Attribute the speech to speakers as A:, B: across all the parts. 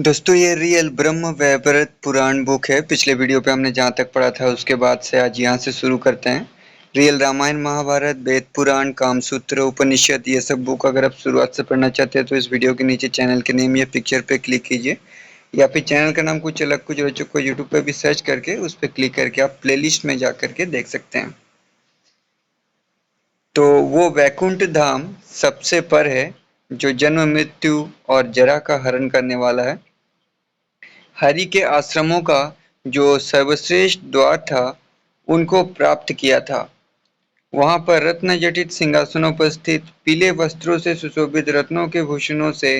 A: दोस्तों ये रियल ब्रह्म वैवर्त पुराण बुक है। पिछले वीडियो पे हमने जहाँ तक पढ़ा था उसके बाद से आज यहाँ से शुरू करते हैं। रियल रामायण महाभारत वेद पुराण कामसूत्र उपनिषद ये सब बुक अगर आप शुरुआत से पढ़ना चाहते हैं तो इस वीडियो के नीचे चैनल के नेम या पिक्चर पे क्लिक कीजिए, या फिर चैनल का नाम कुछ अलग कुछ रोचक को यूट्यूब पे भी सर्च करके उस पर क्लिक करके आप प्लेलिस्ट में जा करके देख सकते हैं। तो वो वैकुंठ धाम सबसे पर है जो जन्म मृत्यु और जरा का हरण करने वाला है। हरि के आश्रमों का जो सर्वश्रेष्ठ द्वार था उनको प्राप्त किया था। वहां पर रत्न जटित सिंहासनों पर स्थित पीले वस्त्रों से सुशोभित रत्नों के भूषणों से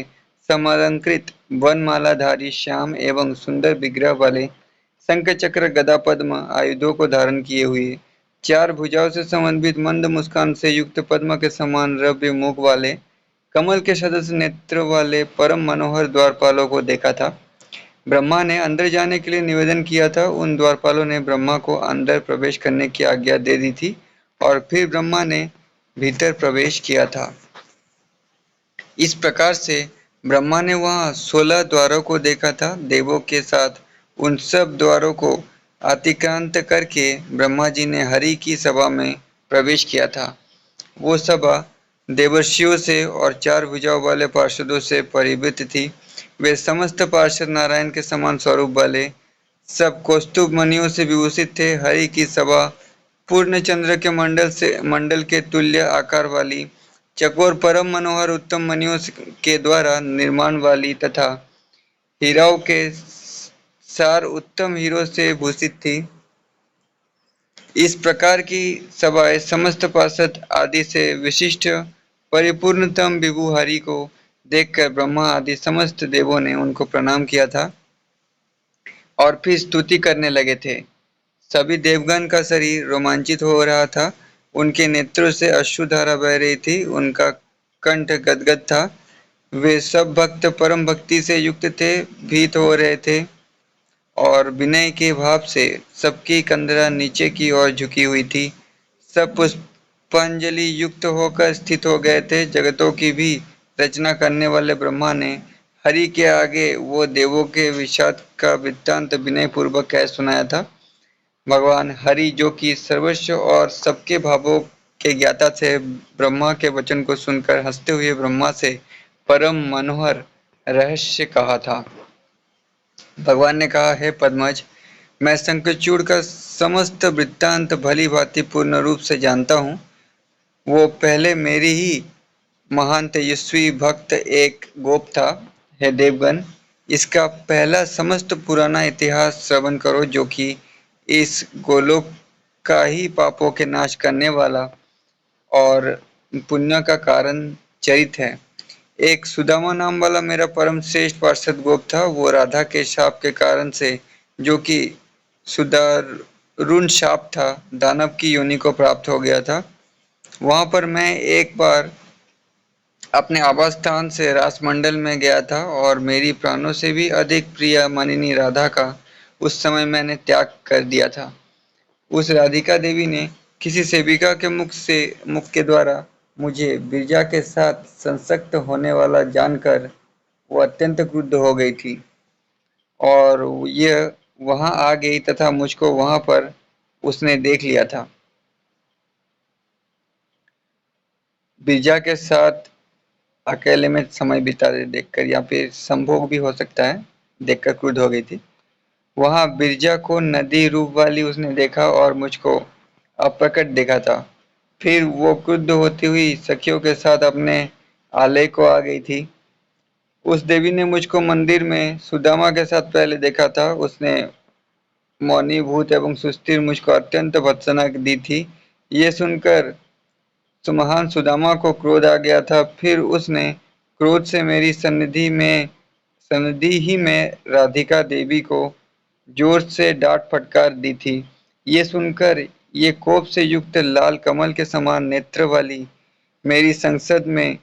A: समलंकृत वनमालाधारी श्याम एवं सुंदर विग्रह वाले शंख चक्र गदा पद्म आयुधों को धारण किए हुए चार भुजाओं से समन्वित मंद मुस्कान से युक्त पद्म के समान रव्य मुख वाले कमल के सदस्य नेत्र वाले परम मनोहर द्वारपालों को देखा था। ब्रह्मा ने अंदर जाने के लिए निवेदन किया था। उन द्वारपालों ने ब्रह्मा को अंदर प्रवेश करने की आज्ञा दे दी थी और फिर ब्रह्मा ने भीतर प्रवेश किया था। इस प्रकार से ब्रह्मा ने वहां 16 द्वारों को देखा था। देवों के साथ उन सब द्वारों को अतिक्रांत करके ब्रह्मा जी ने हरि की सभा में प्रवेश किया था। वो सभा देवर्षियों से और चार भुजाओं वाले पार्षदों से परिवृत थी। वे समस्त पार्षद नारायण के समान स्वरूप वाले सब कौस्तुभ मणियों से विभूषित थे। हरि की सभा पूर्ण चंद्र के मंडल के तुल्य आकार वाली चकोर परम मनोहर उत्तम मणियों के द्वारा निर्माण वाली तथा हीराओं के सार उत्तम हीरो से भूषित थी। इस प्रकार की सभाएं समस्त पार्षद आदि से विशिष्ट परिपूर्णतम विभु हरि को देखकर ब्रह्मा आदि समस्त देवों ने उनको प्रणाम किया था और फिर स्तुति करने लगे थे। सभी देवगण का शरीर रोमांचित हो रहा था। उनके नेत्रों से अश्रुधारा बह रही थी। उनका कंठ गदगद था। वे सब भक्त परम भक्ति से युक्त थे, भीत हो रहे थे और विनय के भाव से सबकी कंधरा नीचे की ओर झुकी हुई थी। सब पुष्पांजलि युक्त होकर स्थित हो गए थे। जगतों की भी रचना करने वाले ब्रह्मा ने हरि के आगे वो देवों के विषाद का वृत्तांत विनय पूर्वक कह सुनाया था। भगवान हरि जो कि सर्वस्व और सबके भावों के ज्ञाता थे, ब्रह्मा के वचन को सुनकर हंसते हुए ब्रह्मा से परम मनोहर रहस्य कहा था। भगवान ने कहा, हे पद्मज, मैं शंखचूड़ का समस्त वृत्तांत भली भांति पूर्ण रूप से जानता हूँ। वो पहले मेरी ही महान तेजस्वी भक्त एक गोप था। हे देवगण, इसका पहला समस्त पुराना इतिहास श्रवण करो जो कि इस गोलोक का ही पापों के नाश करने वाला और पुण्य का कारण चरित है। एक सुदामा नाम वाला मेरा परम श्रेष्ठ पार्षद गोप था। वो राधा के शाप के कारण से, जो कि सुदारुण शाप था, दानव की योनि को प्राप्त हो गया था। वहां पर मैं एक बार अपने आवास स्थान से रासमंडल में गया था और मेरी प्राणों से भी अधिक प्रिय मानिनी राधा का उस समय मैंने त्याग कर दिया था। उस राधिका देवी ने किसी सेविका के मुख के द्वारा मुझे बिरजा के साथ संसक्त होने वाला जानकर वो अत्यंत क्रुद्ध हो गई थी और यह वहां आ गई तथा मुझको वहां पर उसने देख लिया था। बिरजा के साथ अकेले में समय बिता देखकर, या फिर संभोग भी हो सकता है, देखकर क्रुद्ध हो गई थी। वहां बिरजा को नदी रूप वाली उसने देखा और मुझको अप्रकट देखा था। फिर वो क्रुद्ध होती हुई सखियों के साथ अपने आलय को आ गई थी। उस देवी ने मुझको मंदिर में सुदामा के साथ पहले देखा था। उसने मौनीभूत एवं सुस्थिर मुझको अत्यंत भर्त्सना दी थी। ये सुनकर सुमहान सुदामा को क्रोध आ गया था। फिर उसने क्रोध से मेरी सन्निधि ही में राधिका देवी को जोर से डांट फटकार दी थी। ये सुनकर ये कोप से युक्त लाल कमल के समान नेत्र वाली मेरी संसद में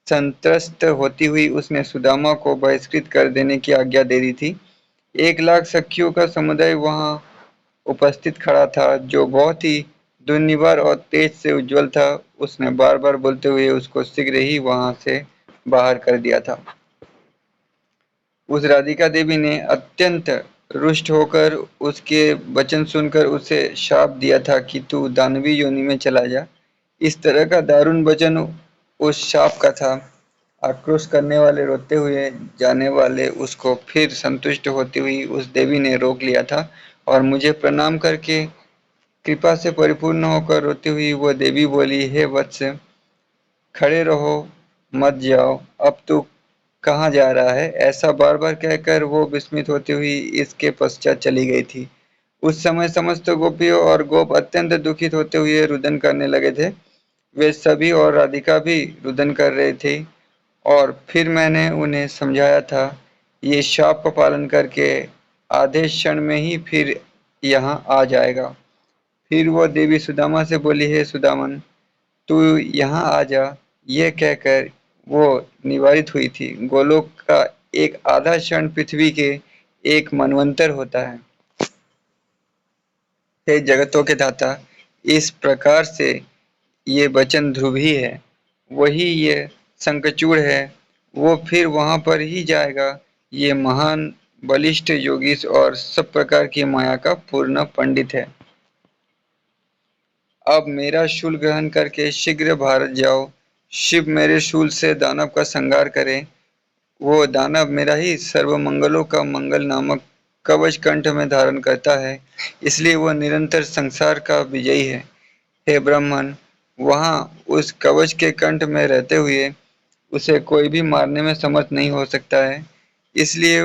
A: संत्रस्त होती हुई उसने सुदामा को बहिष्कृत कर देने की आज्ञा दे दी थी। 1 लाख सखियों का समुदाय वहां उपस्थित खड़ा था जो बहुत ही दुर्निवार और तेज से उज्जवल था। उसने बार बार बोलते हुए उसको शीघ्र ही वहां से बाहर कर दिया था। उस राधिका देवी ने अत्यंत रुष्ट होकर उसके वचन सुनकर उसे शाप दिया था कि तू दानवी योनि में चला जा। इस तरह का दारुण वचन उस शाप का था। आक्रोश करने वाले रोते हुए जाने वाले उसको फिर संतुष्ट होती हुई उस देवी ने रोक लिया था और मुझे प्रणाम करके कृपा से परिपूर्ण होकर रोती हुई वह देवी बोली, हे वत्स, खड़े रहो, मत जाओ, अब तू कहाँ जा रहा है? ऐसा बार बार कहकर वो विस्मित होती हुई इसके पश्चात चली गई थी। उस समय समस्त गोपियों और गोप अत्यंत दुखित होते हुए रुदन करने लगे थे। वे सभी और राधिका भी रुदन कर रहे थे और फिर मैंने उन्हें समझाया था, ये शाप का पालन करके आधे क्षण में ही फिर यहाँ आ जाएगा। फिर वो देवी सुदामा से बोली, हे सुदामन, तू यहाँ आ जा। यह कहकर वो निवारित हुई थी। गोलोक का एक आधा क्षण पृथ्वी के एक मनवंतर होता है। हे जगतों के दाता, इस प्रकार से ये वचन ध्रुव ही है, वही ये शंखचूड़ है, वो फिर वहां पर ही जाएगा। ये महान बलिष्ठ योगी और सब प्रकार की माया का पूर्ण पंडित है। अब मेरा शूल ग्रहण करके शीघ्र भारत जाओ। शिव मेरे शूल से दानव का संहार करे। वो दानव मेरा ही सर्वमंगलों का मंगल नामक कवच कंठ में धारण करता है, इसलिए वो निरंतर संसार का विजयी है। हे ब्राह्मण, वहाँ उस कवच के कंठ में रहते हुए उसे कोई भी मारने में समर्थ नहीं हो सकता है, इसलिए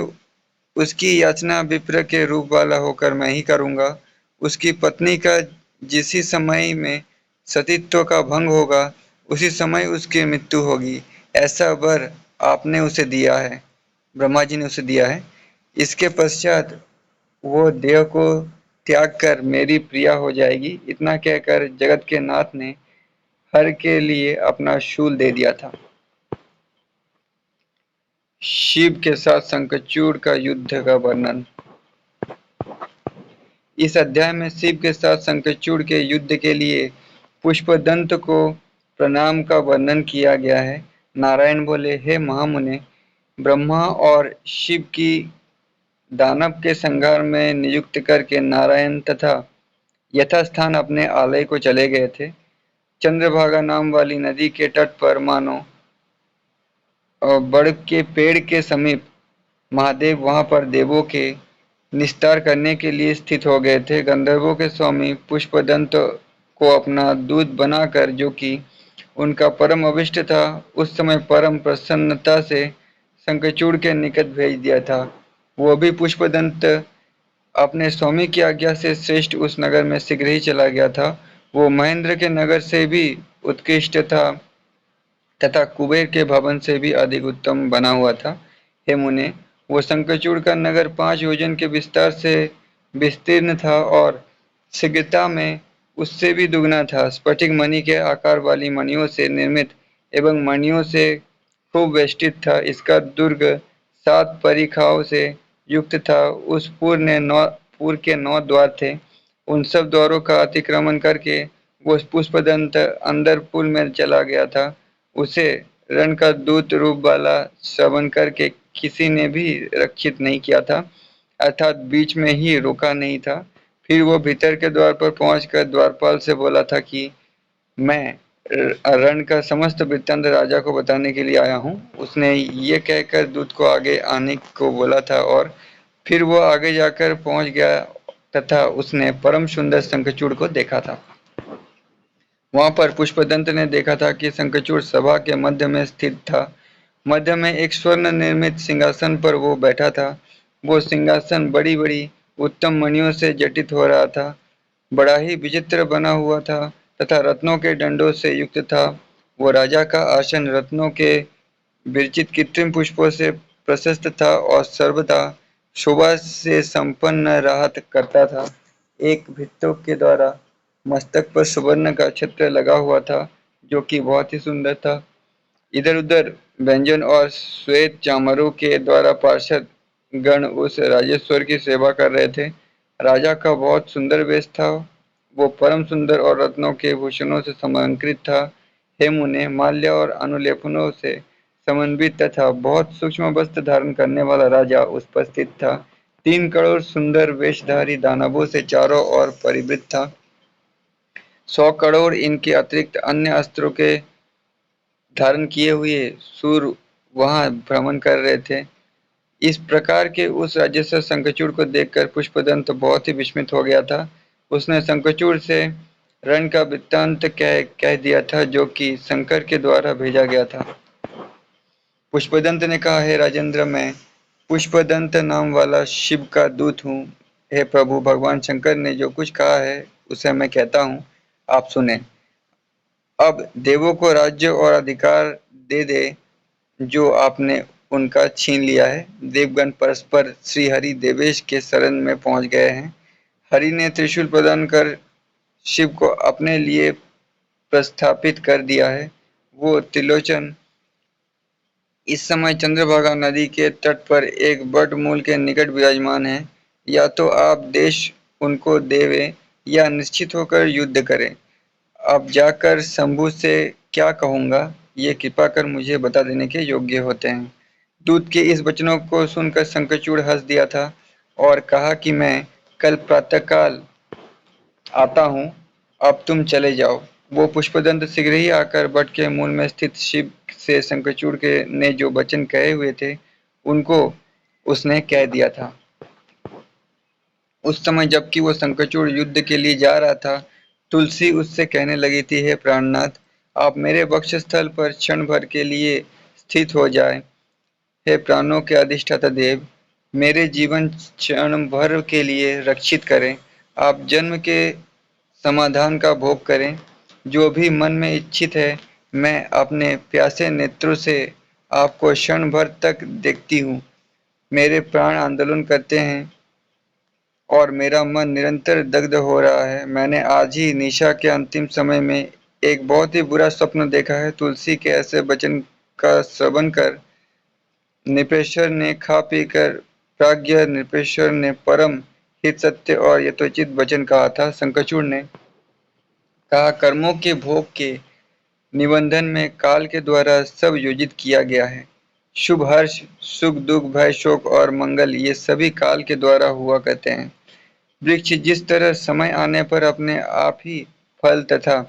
A: उसकी याचना विप्र के रूप वाला होकर मैं ही करूँगा। उसकी पत्नी का जिसी समय में सतीत्व का भंग होगा, उसी समय उसकी मृत्यु होगी। ऐसा वर आपने उसे दिया है, ब्रह्मा जी ने उसे दिया है। इसके पश्चात वो देह को त्याग कर मेरी प्रिया हो जाएगी। इतना कहकर जगत के नाथ ने हर के लिए अपना शूल दे दिया था। शिव के साथ शंखचूड़ का युद्ध का वर्णन। इस अध्याय में शिव के साथ शंखचूड़ के युद्ध के लिए पुष्पदंत को प्रणाम का वर्णन किया गया है। नारायण बोले, हे महामुने, ब्रह्मा और शिव की दानव के संहार में नियुक्त करके नारायण तथा यथास्थान अपने आलय को चले गए थे। चंद्रभागा नाम वाली नदी के तट पर मानो बड़ के पेड़ के समीप महादेव वहां पर देवों के निस्तार करने के लिए स्थित हो गए थे। गंधर्वों के स्वामी पुष्पदंत को अपना दूत बनाकर, जो कि उनका परम अभिष्ट था, उस समय परम प्रसन्नता से शंखचूड़ के निकट भेज दिया था। वो भी पुष्पदंत अपने स्वामी की आज्ञा से श्रेष्ठ उस नगर में शीघ्र ही चला गया था। वो महेंद्र के नगर से भी उत्कृष्ट था तथा कुबेर के भवन से भी अधिक उत्तम बना हुआ था। हे मुने, वो शंखचूड़ का नगर 5 योजन के विस्तार से विस्तीर्ण था और शीघ्रता में उससे भी दुगना था। स्फटिक मणि के आकार वाली मणियों से निर्मित एवं मणियों से खूब वेष्टित था। इसका दुर्ग 7 परिखाओं से युक्त था। उस पुर के 9 द्वार थे। उन सब द्वारों का अतिक्रमण करके वो पुष्पदंत अंदर पुल में चला गया था। उसे रण का दूत रूप वाला श्रवण करके किसी ने भी रक्षित नहीं किया था, अर्थात बीच में ही रुका नहीं था। फिर वो भीतर के द्वार पर पहुंचकर द्वारपाल से बोला था कि मैं रण का समस्त वृत्तांत राजा को बताने के लिए आया हूँ। उसने ये कहकर दूत को आगे आने को बोला था और फिर वो आगे जाकर पहुंच गया तथा उसने परम सुंदर शंखचूड़ को देखा था। वहां पर पुष्पदंत ने देखा था कि शंखचूड़ सभा के मध्य में स्थित था। मध्य में एक स्वर्ण निर्मित सिंहासन पर वो बैठा था। वो सिंहासन बड़ी बड़ी उत्तम मणियों से जटित हो रहा था, बड़ा ही विचित्र बना हुआ था तथा रत्नों के डंडों से युक्त था। वो राजा का आसन रत्नों के विरचित कृत्रिम पुष्पों से प्रशस्त था और सर्वदा शोभा से संपन्न राहत करता था। एक भित्तों के द्वारा मस्तक पर सुवर्ण का छत्र लगा हुआ था, जो कि बहुत ही सुंदर था। इधर उधर व्यंजन और श्वेत चामरों के द्वारा पार्षद गण उस राजेश्वर की सेवा कर रहे थे। राजा का बहुत सुंदर वेश था। वो परम सुंदर और रत्नों के भूषणों से समलंकृत था। हे मुने, माल्य और अनुलेपनों से समन्वित तथा बहुत सूक्ष्म वस्त्र धारण करने वाला राजा उस पर स्थित था। 3 करोड़ सुंदर वेशधारी दानवों से चारों ओर परिवृत था। 100 करोड़ इनके अतिरिक्त अन्य अस्त्रों के धारण किए हुए सूर वहां भ्रमण कर रहे थे। इस प्रकार के उस राजस शंखचूड़ को देखकर पुष्पदंत बहुत ही विस्मित हो गया था। उसने शंखचूड़ से रण का वृत्तांत कह दिया था जो कि शंकर के द्वारा भेजा गया था। पुष्पदंत ने कहा, हे राजेंद्र, मैं पुष्पदंत नाम वाला शिव का दूत हूँ। हे प्रभु, भगवान शंकर ने जो कुछ कहा है उसे मैं कहता हूँ, आप सुने। अब देवों को राज्य और अधिकार दे दे जो आपने उनका छीन लिया है। देवगण परस्पर श्री हरि देवेश के शरण में पहुंच गए हैं। हरि ने त्रिशूल प्रदान कर शिव को अपने लिए प्रस्थापित कर दिया है। वो त्रिलोचन इस समय चंद्रभागा नदी के तट पर एक बट मूल के निकट विराजमान है। या तो आप देश उनको देवे या निश्चित होकर युद्ध करें। अब जाकर शंभु से क्या कहूँगा, ये कृपा कर मुझे बता देने के योग्य होते हैं। दूत के इस वचनों को सुनकर शंखचूड़ हंस दिया था और कहा कि मैं कल प्रातःकाल आता हूँ, अब तुम चले जाओ। वो पुष्पदंत शीघ्र ही आकर बट के मूल में स्थित शिव से शंखचूड़ के ने जो वचन कहे हुए थे उनको उसने कह दिया था। उस समय जबकि वो शंखचूड़ युद्ध के लिए जा रहा था, तुलसी उससे कहने लगी थी, हे प्राणनाथ, आप मेरे वक्षस्थल पर क्षण भर के लिए स्थित हो जाए। हे प्राणों के अधिष्ठाता देव, मेरे जीवन क्षण भर के लिए रक्षित करें। आप जन्म के समाधान का भोग करें। जो भी मन में इच्छित है, मैं अपने प्यासे नेत्रों से आपको क्षण भर तक देखती हूँ। मेरे प्राण आंदोलन करते हैं और मेरा मन निरंतर दग्ध हो रहा है। मैंने आज ही निशा के अंतिम समय में एक बहुत ही बुरा स्वप्न देखा है। तुलसी के ऐसे वचन का श्रवण कर नृपेश्वर ने खा पी कर प्राज्ञ नृपेश्वर ने परम हित सत्य और यथोचित वचन कहा था। शंखचूड़ ने कहा, कर्मों के भोग के निबंधन में काल के द्वारा सब योजित किया गया है। शुभ हर्ष, सुख दुख, भय शोक और मंगल ये सभी काल के द्वारा हुआ करते हैं। वृक्ष जिस तरह समय आने पर अपने आप ही फल तथा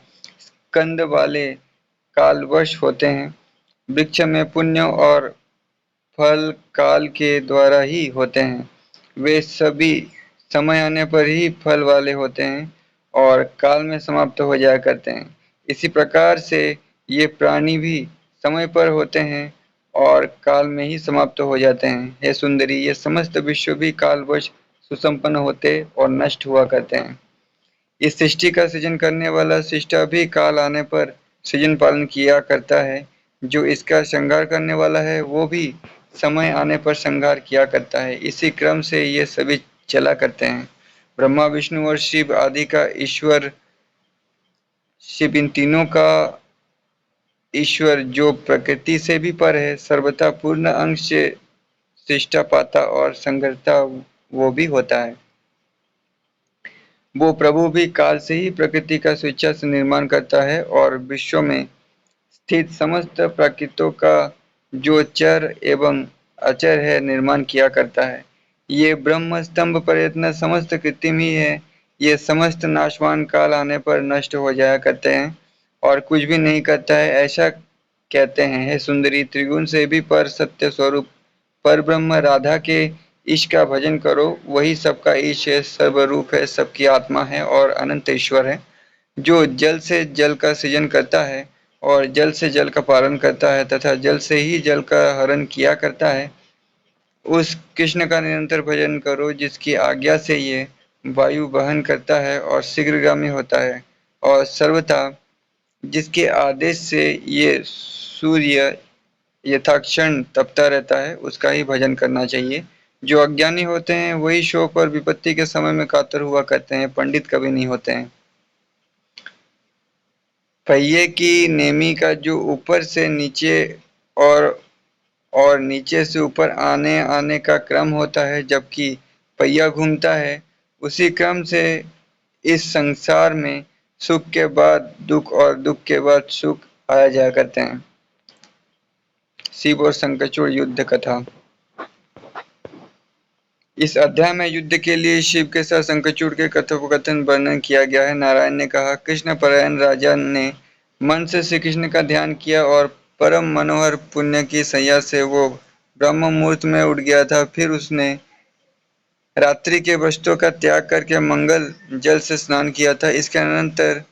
A: कंद वाले कालवश होते हैं, वृक्ष में पुण्य और फल काल के द्वारा ही होते हैं। वे सभी समय आने पर ही फल वाले होते हैं और काल में समाप्त हो जाया करते हैं। इसी प्रकार से ये प्राणी भी समय पर होते हैं और काल में ही समाप्त हो जाते हैं। हे सुंदरी, ये समस्त विश्व भी कालवश सुसंपन्न होते और नष्ट हुआ करते हैं। इस सृष्टि का सृजन करने वाला सृष्टा भी काल आने पर सृजन पालन किया करता है। जो इसका श्रृंगार करने वाला है वो भी समय आने पर श्रृंगार किया करता है। इसी क्रम से ये सभी चला करते हैं। ब्रह्मा, विष्णु और शिव आदि का ईश्वर, शिव इन तीनों का ईश्वर जो प्रकृति से भी पर है, सर्वथा पूर्ण अंग से सृष्टा पाता और संघर्ता वो भी होता है। वो प्रभु भी काल से ही प्रकृति का स्वेच्छा से निर्माण करता है और विश्व में स्थित समस्त प्राकृतों का जो चर एवं अचर है निर्माण किया करता है। ये ब्रह्म स्तंभ प्रयत्न समस्त कृत्रिम ही है। ये समस्त नाशवान काल आने पर नष्ट हो जाया करते हैं और कुछ भी नहीं करता है, ऐसा कहते हैं। हे सुंदरी, त्रिगुण से भी पर सत्य स्वरूप पर ब्रह्म राधा के ईश का भजन करो। वही सबका ईश है, सर्वरूप है, सबकी आत्मा है और अनंत ईश्वर है। जो जल से जल का सृजन करता है और जल से जल का पालन करता है तथा जल से ही जल का हरण किया करता है, उस कृष्ण का निरंतर भजन करो जिसकी आज्ञा से ये वायु वहन करता है और शीघ्रगामी होता है और सर्वथा जिसके आदेश से ये सूर्य यथाक्षण तपता रहता है, उसका ही भजन करना चाहिए। जो अज्ञानी होते हैं वही शोक और विपत्ति के समय में कातर हुआ करते हैं, पंडित कभी नहीं होते हैं। पहिए की नेमी का जो ऊपर से नीचे और नीचे से ऊपर आने आने का क्रम होता है, जबकि पहिया घूमता है, उसी क्रम से इस संसार में सुख के बाद दुख और दुख के बाद सुख आया जाया करते हैं। शिव और शंखचूड़ युद्ध कथा। इस अध्याय में युद्ध के लिए शिव के साथ शंखचूड़ के कथोपकथन वर्णन किया गया है। नारायण ने कहा, कृष्ण परायण राजा ने मन से श्री कृष्ण का ध्यान किया और परम मनोहर पुण्य की सैया से वो ब्रह्म मुहूर्त में उठ गया था। फिर उसने रात्रि के वस्त्रों का त्याग करके मंगल जल से स्नान किया था। इसके अनंतर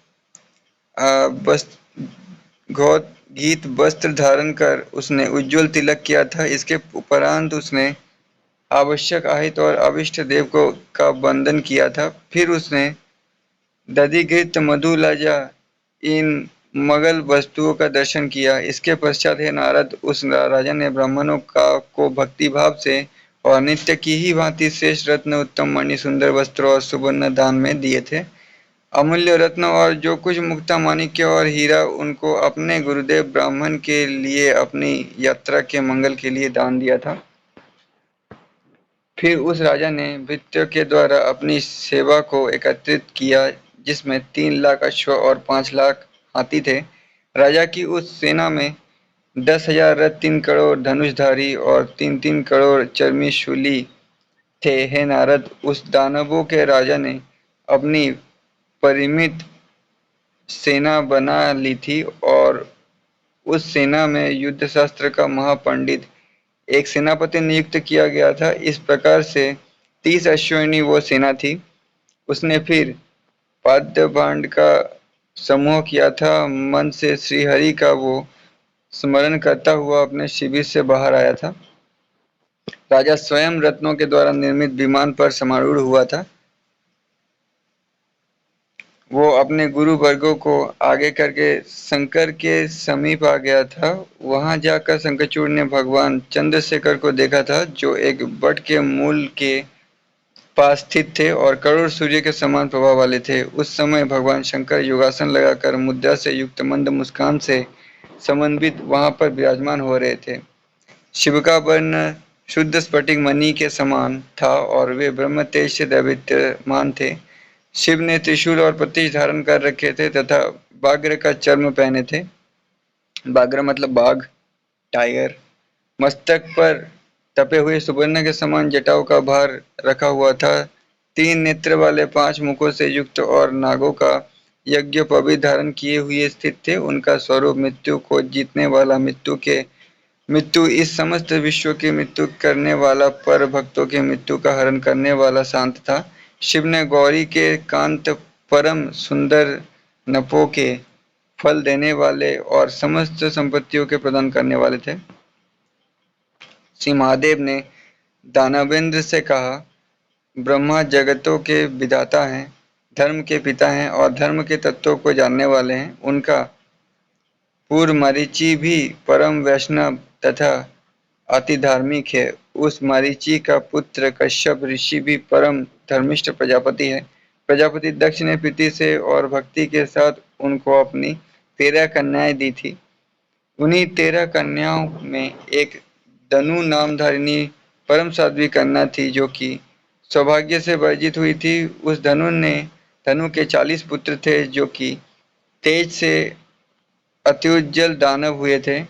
A: घोर गीत वस्त्र धारण कर उसने उज्जवल तिलक किया था। इसके उपरांत उसने आवश्यक आहित और अभिष्ट देव को का वंदन किया था। फिर उसने दधिघृत मधु लजा इन मगल वस्तुओं का दर्शन किया। इसके पश्चात हे नारद, उस राजा ने ब्राह्मणों का को भक्ति भाव से और नित्य की ही भांति श्रेष्ठ रत्न, उत्तम मणि, सुंदर वस्त्र और सुवर्ण दान में दिए थे। अमूल्य रत्न और जो कुछ मुक्ता, माणिक्य और हीरा उनको अपने गुरुदेव ब्राह्मण के लिए अपनी यात्रा के मंगल के लिए दान दिया था। फिर उस राजा ने भृत्यों के द्वारा अपनी सेवा को एकत्रित किया, जिसमें 3 लाख अश्व और 5 लाख हाथी थे। राजा की उस सेना में 10,000 रथ, 3 करोड़ धनुषधारी और 3-3 करोड़ चर्मी शूली थे। हे नारद, उस दानवों के राजा ने अपनी परिमित सेना बना ली थी और उस सेना में युद्ध शास्त्र का महापंडित एक सेनापति नियुक्त किया गया था। इस प्रकार से 30 अश्विनी वो सेना थी। उसने फिर पाद्यभांड का समूह किया था। मन से श्रीहरि का वो स्मरण करता हुआ अपने शिविर से बाहर आया था। राजा स्वयं रत्नों के द्वारा निर्मित विमान पर समारूढ़ हुआ था। वो अपने गुरु वर्गों को आगे करके शंकर के समीप आ गया था। वहां जाकर शंखचूड़ ने भगवान चंद्रशेखर को देखा था, जो एक वट के मूल के पास स्थित थे और करोड़ सूर्य के समान प्रभाव वाले थे। उस समय भगवान शंकर योगासन लगाकर मुद्रा से युक्त मंद मुस्कान से समन्वित वहां पर विराजमान हो रहे थे। शिव का वर्ण शुद्ध स्फटिक मणि के समान था और वे ब्रह्म तेज से दैवीत्यमान थे। शिव ने त्रिशूल और प्रतिश धारण कर रखे थे तथा बाघ्र का चर्म पहने थे। बाघ्र मतलब बाघ, टाइगर। मस्तक पर तपे हुए सुवर्ण के समान जटाओं का भार रखा हुआ था। 3 नेत्र वाले 5 मुखों से युक्त और नागों का यज्ञोपवीत धारण किए हुए स्थित थे। उनका स्वरूप मृत्यु को जीतने वाला, मृत्यु इस समस्त विश्व की मृत्यु करने वाला, पर भक्तों के मृत्यु का हरण करने वाला शांत था। शिव ने गौरी के कांत, परम सुंदर नपों के फल देने वाले और समस्त संपत्तियों के प्रदान करने वाले थे। श्री महादेव ने दानवेंद्र से कहा, ब्रह्मा जगतों के विधाता हैं, धर्म के पिता हैं और धर्म के तत्वों को जानने वाले हैं। उनका पूर्व मरीचि भी परम वैष्णव तथा अति धार्मिक है। उस मरीचि का पुत्र कश्यप ऋषि भी परम धर्मिष्ठ प्रजापति है। प्रजापति दक्ष ने प्रीति से और भक्ति के साथ उनको अपनी 13 कन्याएं दी थी। उन्हीं 13 कन्याओं में एक धनु नामधारिणी परम साध्वी कन्या थी, जो कि सौभाग्य से वर्जित हुई थी। उस धनु के 40 पुत्र थे, जो कि तेज से अत्युज्जल दानव हुए थे।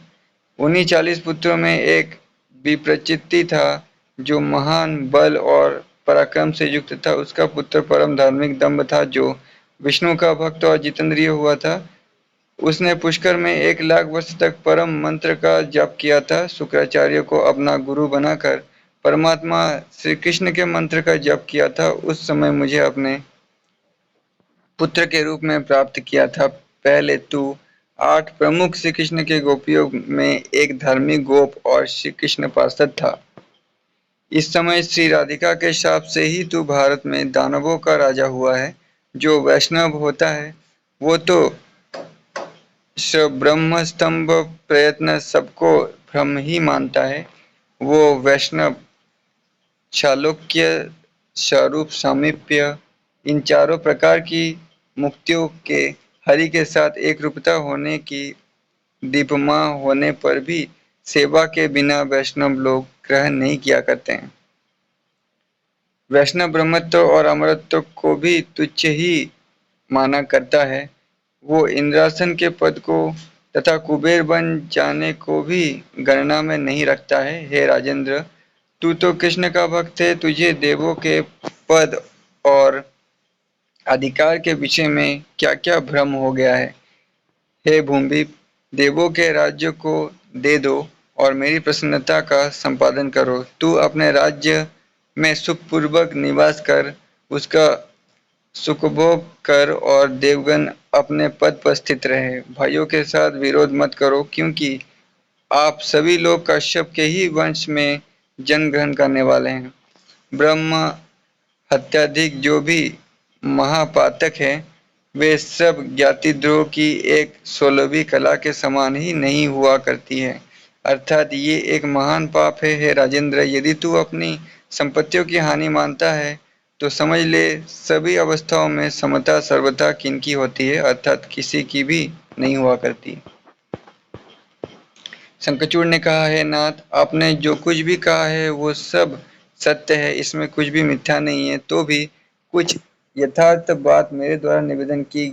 A: उन्हीं 40 पुत्रों में एक विप्रचित्ति था, जो महान बल और पराक्रम से युक्त था। उसका पुत्र परम धार्मिक दंभ था, जो विष्णु का भक्त और जितेंद्रिय हुआ था। उसने पुष्कर में 1 लाख वर्ष तक परम मंत्र का जप किया था। शुक्राचार्य को अपना गुरु बनाकर परमात्मा श्री कृष्ण के मंत्र का जप किया था। उस समय मुझे अपने पुत्र के रूप में प्राप्त किया था। पहले तू 8 प्रमुख श्री कृष्ण के गोपियों में एक धार्मिक गोप और श्री कृष्ण पार्षद था। इस समय श्री राधिका के शाप से ही तू भारत में दानवों का राजा हुआ है। जो वैष्णव होता है वो तो ब्रह्म स्तंभ प्रयत्न सबको भ्रम ही मानता है। वो वैष्णव चालुक्य, स्वरूप सामीप्य, इन चारों प्रकार की मुक्तियों के हरि के साथ एक रूपता होने की दीपमा होने पर भी सेवा के बिना वैष्णव लोग ग्रहण नहीं किया करते हैं। वैष्णव ब्रह्मत्व और अमरत्व को भी तुच्छ ही माना करता है। वो इंद्रासन के पद को तथा कुबेर बन जाने को भी गणना में नहीं रखता है। हे राजेंद्र, तू तो कृष्ण का भक्त है, तुझे देवों के पद और अधिकार के विषय में क्या क्या भ्रम हो गया है। हे भूमिप, देवों के राज्य को दे दो और मेरी प्रसन्नता का संपादन करो। तू अपने राज्य में सुखपूर्वक निवास कर, उसका सुखभोग कर और देवगण अपने पद पर स्थित रहे। भाइयों के साथ विरोध मत करो, क्योंकि आप सभी लोग कश्यप के ही वंश में जन्म ग्रहण करने वाले हैं। ब्रह्म हत्याधिक जो भी महापातक है, वे सब ज्ञातिद्रोह की एक 16वीं कला के समान ही नहीं हुआ करती है। अर्थात ये एक महान पाप है। हे राजेंद्र, यदि तू अपनी संपत्तियों की हानि मानता है तो समझ ले, सभी अवस्थाओं में समता सर्वथा किनकी होती है, अर्थात किसी की भी नहीं हुआ करती। शंखचूड़ ने कहा, हे नाथ, आपने जो कुछ भी कहा है वो सब सत्य है, इसमें कुछ भी मिथ्या नहीं है। तो भी कुछ यथार्थ बात मेरे द्वारा निवेदन की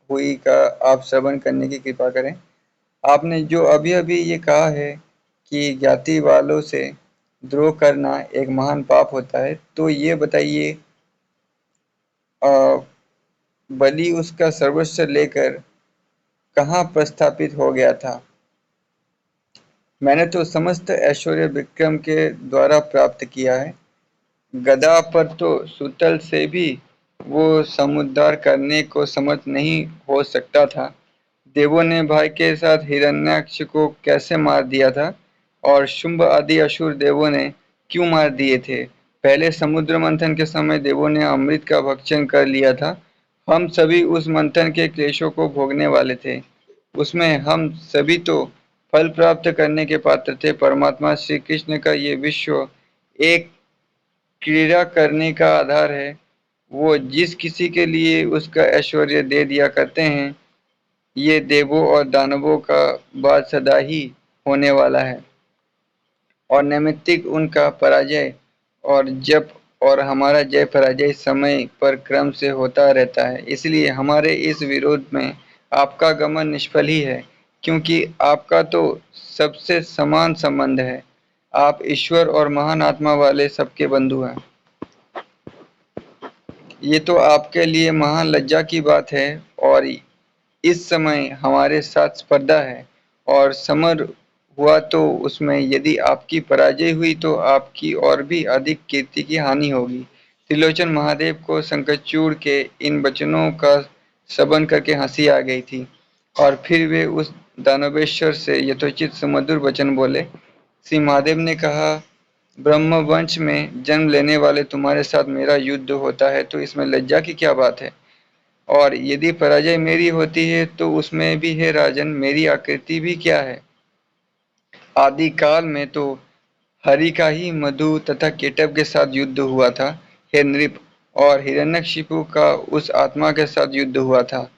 A: हुई का आप श्रवण करने की कृपा करें। आपने जो अभी अभी ये कहा है कि ज्ञाति वालों से द्रोह करना एक महान पाप होता है, तो ये बताइए, बलि उसका सर्वस्व लेकर कहाँ प्रस्थापित हो गया था? मैंने तो समस्त ऐश्वर्य विक्रम के द्वारा प्राप्त किया है। गदा पर तो सुतल से भी वो समुद्धार करने को समर्थ नहीं हो सकता था। देवों ने भाई के साथ हिरण्याक्ष को कैसे मार दिया था और शुंभ आदि असुर देवों ने क्यों मार दिए थे? पहले समुद्र मंथन के समय देवों ने अमृत का भक्षण कर लिया था। हम सभी उस मंथन के क्लेशों को भोगने वाले थे। उसमें हम सभी तो फल प्राप्त करने के पात्र थे। परमात्मा श्री कृष्ण का ये विश्व एक क्रीड़ा करने का आधार है। वो जिस किसी के लिए उसका ऐश्वर्य दे दिया करते हैं। ये देवों और दानवों का बाद सदा ही होने वाला है और नैमित्तिक उनका पराजय और जप और हमारा जय पराजय समय पर क्रम से होता रहता है। इसलिए हमारे इस विरोध में आपका गमन निष्फल ही है, क्योंकि आपका तो सबसे समान संबंध है। आप ईश्वर और महान आत्मा वाले सबके बंधु हैं। ये तो आपके लिए महान लज्जा की बात है और इस समय हमारे साथ स्पर्धा है और समर हुआ तो उसमें यदि आपकी पराजय हुई तो आपकी और भी अधिक कीर्ति की हानि होगी। त्रिलोचन महादेव को शंखचूड़ के इन वचनों का श्रवण करके हंसी आ गई थी और फिर वे उस दानवेश्वर से यथोचित सुमधुर वचन बोले। श्री महादेव ने कहा, ब्रह्मवंश में जन्म लेने वाले तुम्हारे साथ मेरा युद्ध होता है तो इसमें लज्जा की क्या बात है? और यदि पराजय मेरी होती है तो उसमें भी है राजन, मेरी आकृति भी क्या है? आदि काल में तो हरि का ही मधु तथा केटव के साथ युद्ध हुआ था। हे नृप, और हिरण्यकशिपु का उस आत्मा के साथ युद्ध हुआ था।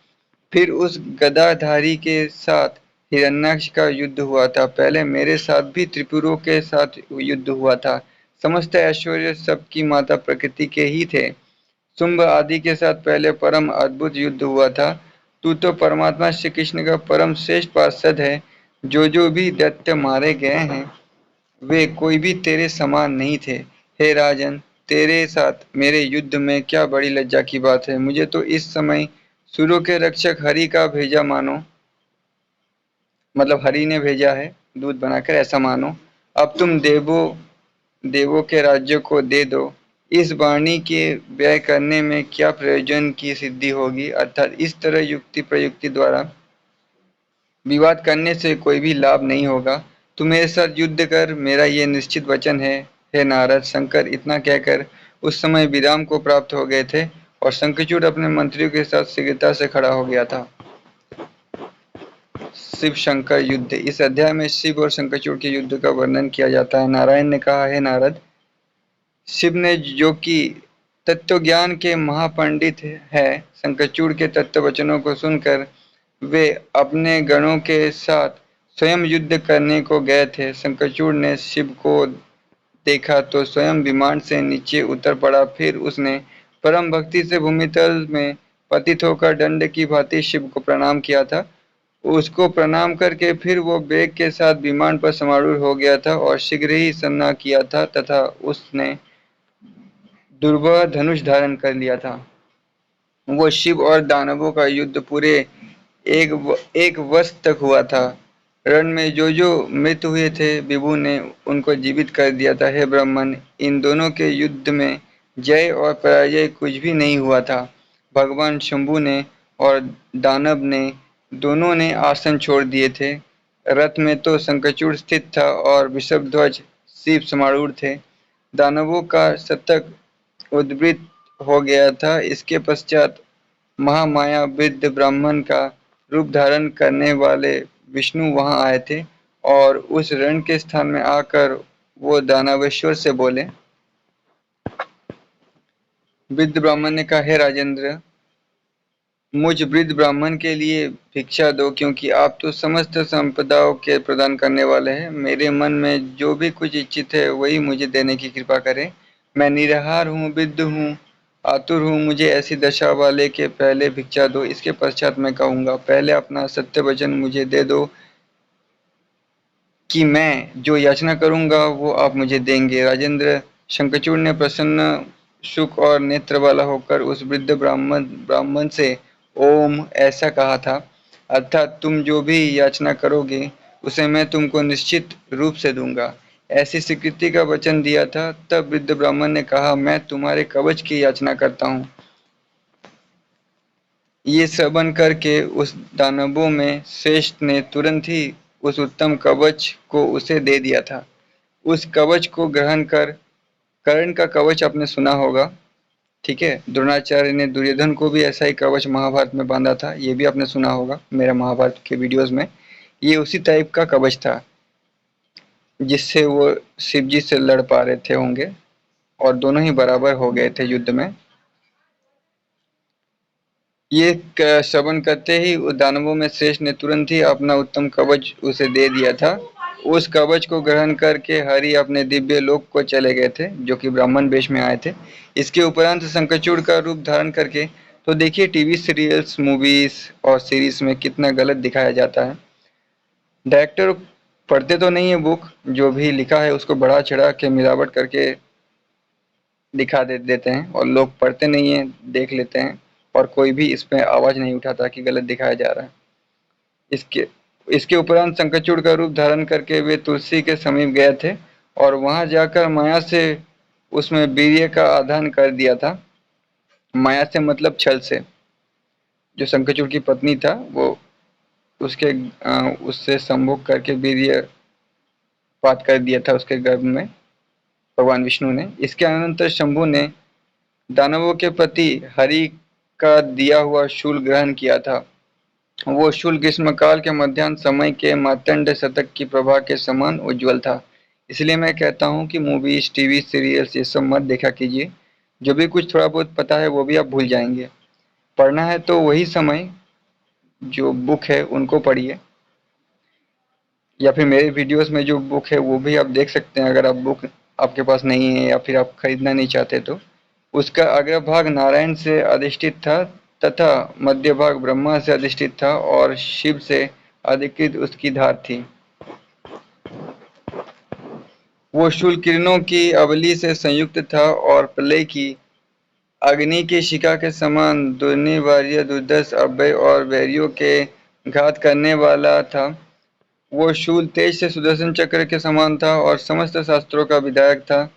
A: फिर उस गदाधारी के साथ हिरण्याक्ष का युद्ध हुआ था। पहले मेरे साथ भी त्रिपुरों के साथ युद्ध हुआ था। समस्त ऐश्वर्य सबकी माता प्रकृति के ही थे। शुंभ आदि के साथ पहले परम अद्भुत युद्ध हुआ था। तू तो परमात्मा श्री कृष्ण का परम श्रेष्ठ पार्षद है। जो भी दैत्य मारे गए हैं वे कोई भी तेरे समान नहीं थे। हे राजन, तेरे साथ मेरे युद्ध में क्या बड़ी लज्जा की बात है? मुझे तो इस समय सूर्यों के रक्षक हरि का भेजा मानो, मतलब हरि ने भेजा है दूध बनाकर, ऐसा मानो। अब तुम देवों के राज्य को दे दो। इस वाणी के व्यय करने में क्या प्रयोजन की सिद्धि होगी? अर्थात इस तरह युक्ति प्रयुक्ति द्वारा विवाद करने से कोई भी लाभ नहीं होगा। तू मेरे साथ युद्ध कर, मेरा ये निश्चित वचन है। हे नारद, शंकर इतना कहकर उस समय विराम को प्राप्त हो गए थे और शंखचूड़ अपने मंत्रियों के साथ शीघ्रता से खड़ा हो गया था। शिव शंकर युद्ध। इस अध्याय में शिव और शंखचूड़ के युद्ध का वर्णन किया जाता है। नारायण ने कहा, हे नारद, शिव ने जो कि तत्व ज्ञान के महापंडित है, शंखचूड़ के तत्व वचनों को सुनकर वे अपने गणों के साथ स्वयं युद्ध करने को गए थे। शंखचूड़ ने शिव को देखा तो स्वयं विमान से नीचे उतर पड़ा। फिर उसने परम भक्ति से भूमितल में पतित होकर दंड की भांति शिव को प्रणाम किया था उसको प्रणाम करके फिर वो वेग के साथ विमान पर समारूढ़ हो गया था और शीघ्र ही सन्ना किया था तथा उसने दुर्वा धनुष धारण कर लिया था। वो शिव और दानवों का युद्ध पूरे एक वर्ष तक हुआ था। रण में जो मृत हुए थे विभु ने उनको जीवित कर दिया था। हे ब्राह्मण, इन दोनों के युद्ध में जय और पराजय कुछ भी नहीं हुआ था। भगवान शंभु ने और दानव ने दोनों ने आसन छोड़ दिए थे। रथ में तो शंखचूड़ स्थित था और वृषभध्वज शिव समारूढ़ थे। दानवों का शतक उद्वृत्त हो गया था। इसके पश्चात महामाया वृद्ध ब्राह्मण का रूप धारण करने वाले विष्णु वहां आए थे और उस रण के स्थान में आकर वो दानवेश्वर से बोले। वृद्ध ब्राह्मण ने कहा, हे राजेंद्र, मुझ वृद्ध ब्राह्मण के लिए भिक्षा दो, क्योंकि आप तो समस्त संपदाओं के प्रदान करने वाले हैं। मेरे मन में जो भी कुछ इच्छित है वही मुझे देने की कृपा करें। मैं निराहार हूँ, वृद्ध हूँ, आतुर हूँ। मुझे ऐसी दशा वाले के पहले भिक्षा दो, इसके पश्चात मैं कहूँगा। पहले अपना सत्य वचन मुझे दे दो कि मैं जो याचना करूँगा वो आप मुझे देंगे। राजेंद्र, शंखचूड़ ने प्रसन्न सुख और नेत्र वाला होकर उस वृद्ध ब्राह्मण से ओम ऐसा कहा था, अर्थात तुम जो भी याचना करोगे उसे मैं तुमको निश्चित रूप से दूंगा। ऐसी स्वीकृति का वचन दिया था। तब वृद्ध ब्राह्मण ने कहा, मैं तुम्हारे कवच की याचना करता हूँ। ये श्रवण करके उस दानवों में श्रेष्ठ ने तुरंत ही उस उत्तम कवच को उसे दे दिया था। उस कवच को ग्रहण कर, कर्ण का कवच आपने सुना होगा, ठीक है। द्रोणाचार्य ने दुर्योधन को भी ऐसा ही कवच महाभारत में बांधा था, ये भी आपने सुना होगा मेरा महाभारत के वीडियोस में। ये उसी टाइप का कवच था जिससे वो शिव जी से लड़ पा रहे थे होंगे और दोनों ही बराबर हो गए थे युद्ध में। ये श्रवण करते ही दानवों में श्रेष्ठ ने तुरंत ही अपना उत्तम कवच उसे दे दिया था। उस कवच को ग्रहण करके हरि अपने दिव्य लोक को चले गए थे, जो कि ब्राह्मण वेश में आए थे। इसके उपरांत शंखचूड़ का रूप धारण करके, तो देखिए टीवी सीरियल्स, मूवीज और सीरीज में कितना गलत दिखाया जाता है। डायरेक्टर पढ़ते तो नहीं है बुक, जो भी लिखा है उसको बढ़ा चढ़ा के मिलावट करके दिखा देते हैं और लोग पढ़ते नहीं है, देख लेते हैं और कोई भी इस पे आवाज नहीं उठाता कि गलत दिखाया जा रहा है। इसके इसके उपरांत शंखचूड़ का रूप धारण करके वे तुलसी के समीप गए थे और वहां जाकर माया से उसमें वीर्य का आधान कर दिया था। माया से मतलब छल से। जो शंखचूड़ की पत्नी था वो उसके उससे संभोग करके वीर्य पात कर दिया था उसके गर्भ में भगवान विष्णु ने। इसके अनंतर शंभु ने दानवों के प्रति हरि का दिया हुआ शूल ग्रहण किया था। वो शूल ग्रीष्मकाल के मध्याह्न समय के मार्तंड शतक की प्रभा के समान उज्जवल था। इसलिए मैं कहता हूँ कि मूवीज, टीवी सीरियल्स ये सब मत देखा कीजिए। जो भी कुछ थोड़ा बहुत पता है वो भी आप भूल जाएंगे। पढ़ना है तो वही समय जो बुक है उनको पढ़िए, या फिर मेरे वीडियोस में जो बुक है वो भी आप देख सकते हैं। अगर आप बुक आपके पास नहीं है या फिर आप खरीदना नहीं चाहते तो उसका अग्र भाग नारायण से अधिष्ठित था तथा मध्य भाग ब्रह्मा से अधिष्ठित था और शिव से अधिकृत उसकी धार थी। वो शूल किरणों की अवली से संयुक्त था और प्रलय की अग्नि की शिखा के समान दुर्निवार्य, दुर्धर्ष, अभय और वैरियों के घात करने वाला था। वो शूल तेज से सुदर्शन चक्र के समान था और समस्त शास्त्रों का विधायक था।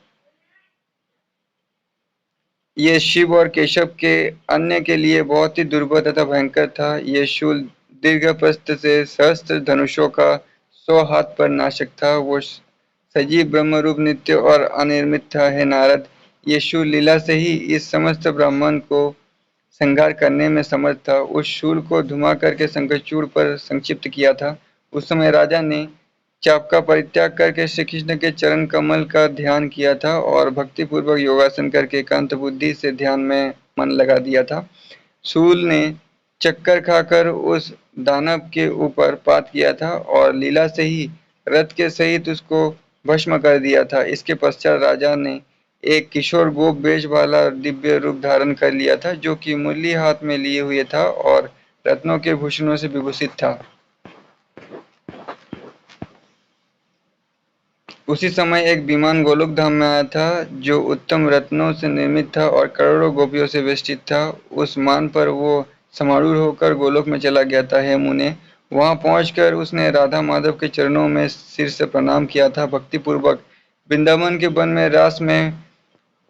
A: ये शिव और केशव के अन्य के लिए बहुत ही दुर्बल तथा भयंकर था। ये शूल दीर्घप्रस्थ से सहस्त्र धनुषों का 100 हाथ पर नाशक था। वो सजीव ब्रह्म रूप नित्य और अनिर्मित था। हे नारद, ये शूल लीला से ही इस समस्त ब्राह्मण को संहार करने में समर्थ था। उस शूल को धुमा करके शंखचूड़ पर संक्षिप्त किया था। उस समय राजा ने चाप का परित्याग करके श्री कृष्ण के चरण कमल का ध्यान किया था और भक्ति पूर्वक योगासन करके एकांत बुद्धि से ध्यान में मन लगा दिया था। शूल ने चक्कर खाकर उस दानव के ऊपर पात किया था और लीला से ही रथ के सहित उसको भस्म कर दिया था। इसके पश्चात राजा ने एक किशोर गोप वेश वाला दिव्य रूप धारण कर लिया था, जो कि मुरली हाथ में लिए हुए था और रत्नों के भूषणों से विभूषित था। उसी समय एक विमान गोलोक धाम में आया था जो उत्तम रत्नों से निर्मित था और करोड़ों गोपियों से वेष्टित था। उस मान पर वो समारूढ़ होकर गोलोक में चला गया था। हे मुने, वहां पहुंचकर उसने राधा माधव के चरणों में सिर से प्रणाम किया था भक्तिपूर्वक। वृंदावन के वन में रास में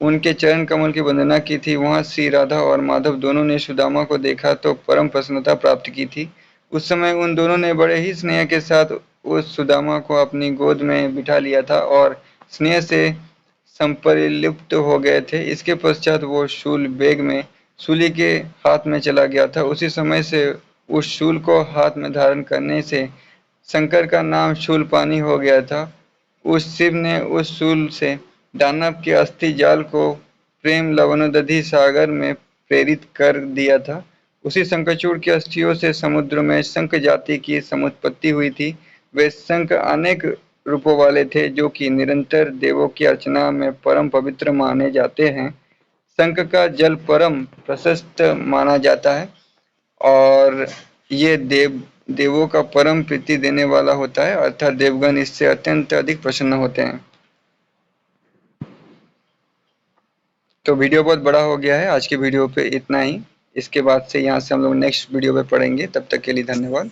A: उनके चरण कमल की वंदना की थी। वहां श्री राधा और माधव दोनों ने सुदामा को देखा तो परम प्रसन्नता प्राप्त की थी। उस समय उन दोनों ने बड़े ही स्नेह के साथ उस सुदामा को अपनी गोद में बिठा लिया था और स्नेह से संपरिलिप्त हो गए थे। इसके पश्चात वो शूल बेग में शूली के हाथ में चला गया था। उसी समय से उस शूल को हाथ में धारण करने से शंकर का नाम शूलपानी हो गया था। उस शिव ने उस शूल से दानव के अस्थि जाल को प्रेम लवणोदधि सागर में प्रेरित कर दिया था। उसी शंखचूड़ की अस्थियों से समुद्र में शंख जाति की समुत्पत्ति हुई थी। वे शंख अनेक रूपों वाले थे जो कि निरंतर देवों की अर्चना में परम पवित्र माने जाते हैं। शंख का जल परम प्रशस्त माना जाता है और ये देवों का परम प्रीति देने वाला होता है, अर्थात देवगण इससे अत्यंत अधिक प्रसन्न होते हैं। तो वीडियो बहुत बड़ा हो गया है, आज के वीडियो पे इतना ही। इसके बाद से यहाँ से हम लोग नेक्स्ट वीडियो पे पढ़ेंगे। तब तक के लिए धन्यवाद।